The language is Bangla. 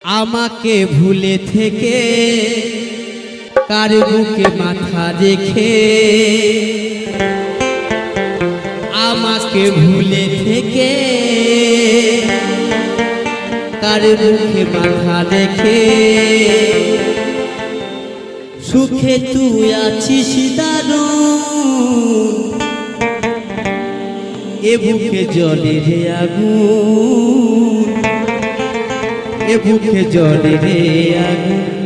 আমাকে ভুলে থেকে কার বুকে মাথা রেখে, আমাকে ভুলে থেকে কার বুকে মাথা রেখে, সুখে তুই আছিস দারুণ, এ বুকে জ্বলে রে আগুন, এ বুকে জ্বলে রে আগুন।